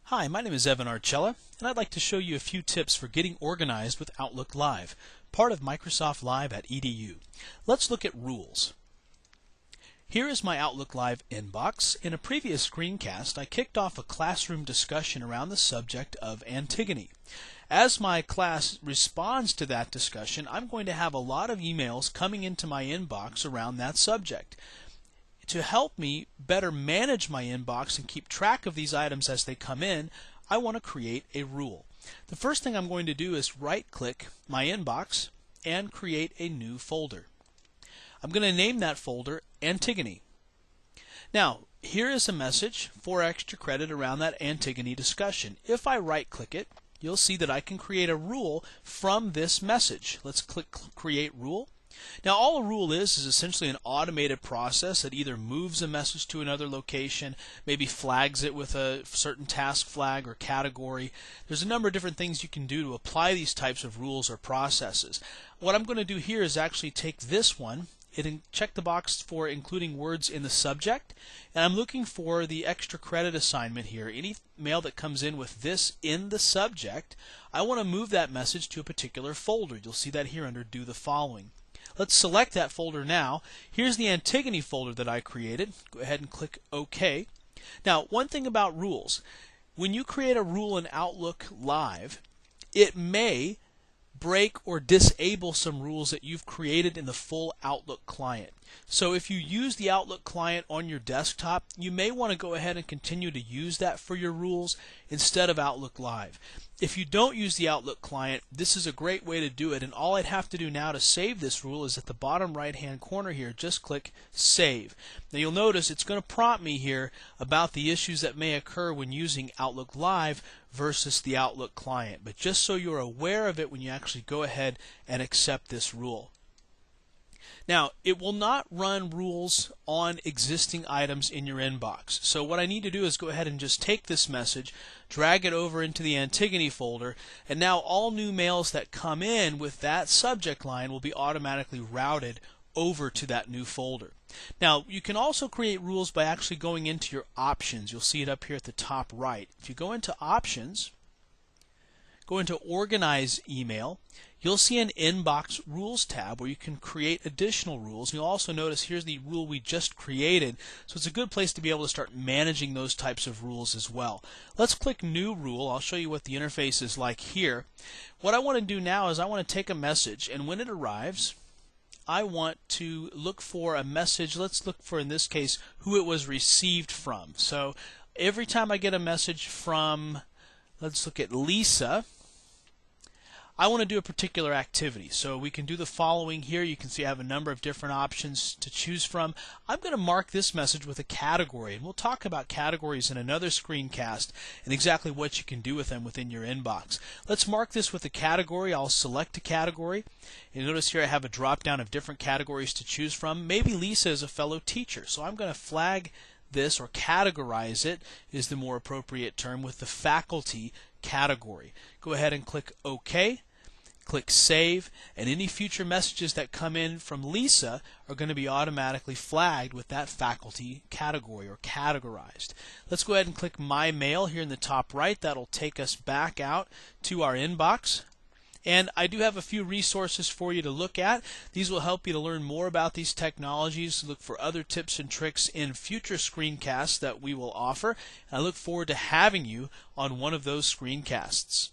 Hi, my name is Evan Archella, and I'd like to show you a few tips for getting organized with Outlook Live, part of Microsoft Live at EDU. Let's look at rules. Here is my Outlook Live inbox. In a previous screencast, I kicked off a classroom discussion around the subject of Antigone. As my class responds to that discussion, I'm going to have a lot of emails coming into my inbox around that subject. To help me better manage my inbox and keep track of these items as they come in, I want to create a rule. The first thing I'm going to do is right-click my inbox and create a new folder. I'm going to name that folder Antigone. Now, here is a message for extra credit around that Antigone discussion. If I right-click it, you'll see that I can create a rule from this message. Let's click Create Rule. Now, all a rule is essentially an automated process that either moves a message to another location, maybe flags it with a certain task flag or category. There's a number of different things you can do to apply these types of rules or processes. What I'm going to do here is actually take this one and check the box for including words in the subject, and I'm looking for the extra credit assignment here. Any mail that comes in with this in the subject, I want to move that message to a particular folder. You'll see that here under Do the Following. Let's select that folder now. Here's the Antigone folder that I created. Go ahead and click OK. Now, one thing about rules. When you create a rule in Outlook Live, it may break or disable some rules that you've created in the full Outlook client. So if you use the Outlook client on your desktop, you may want to go ahead and continue to use that for your rules instead of Outlook Live. If you don't use the Outlook client, this is a great way to do it, and all I'd have to do now to save this rule is at the bottom right hand corner here, just click Save. Now you'll notice it's going to prompt me here about the issues that may occur when using Outlook Live versus the Outlook client, but just so you're aware of it when you actually go ahead and accept this rule. Now, it will not run rules on existing items in your inbox. So what I need to do is go ahead and just take this message, drag it over into the Antigone folder, and now all new mails that come in with that subject line will be automatically routed over to that new folder. Now, you can also create rules by actually going into your options. You'll see it up here at the top right. If you go into Options, go into Organize Email, you'll see an Inbox Rules tab where you can create additional rules. You'll also notice here's the rule we just created, so it's a good place to be able to start managing those types of rules as well. Let's click New Rule. I'll show you what the interface is like here. What I want to do now is I want to take a message, and when it arrives, I want to look for a message. Let's look for, in this case, who it was received from. So every time I get a message from, let's look at Lisa, I want to do a particular activity. So we can do the following here. You can see I have a number of different options to choose from. I'm going to mark this message with a category, and we'll talk about categories in another screencast and exactly what you can do with them within your inbox. Let's mark this with a category. I'll select a category. And notice here I have a drop down of different categories to choose from. Maybe Lisa is a fellow teacher, so I'm going to flag this, or categorize it is the more appropriate term, with the faculty category. Go ahead and click OK, click Save, and any future messages that come in from Lisa are going to be automatically flagged with that faculty category or categorized. Let's go ahead and click My Mail here in the top right. That'll take us back out to our inbox. And I do have a few resources for you to look at. These will help you to learn more about these technologies, look for other tips and tricks in future screencasts that we will offer. And I look forward to having you on one of those screencasts.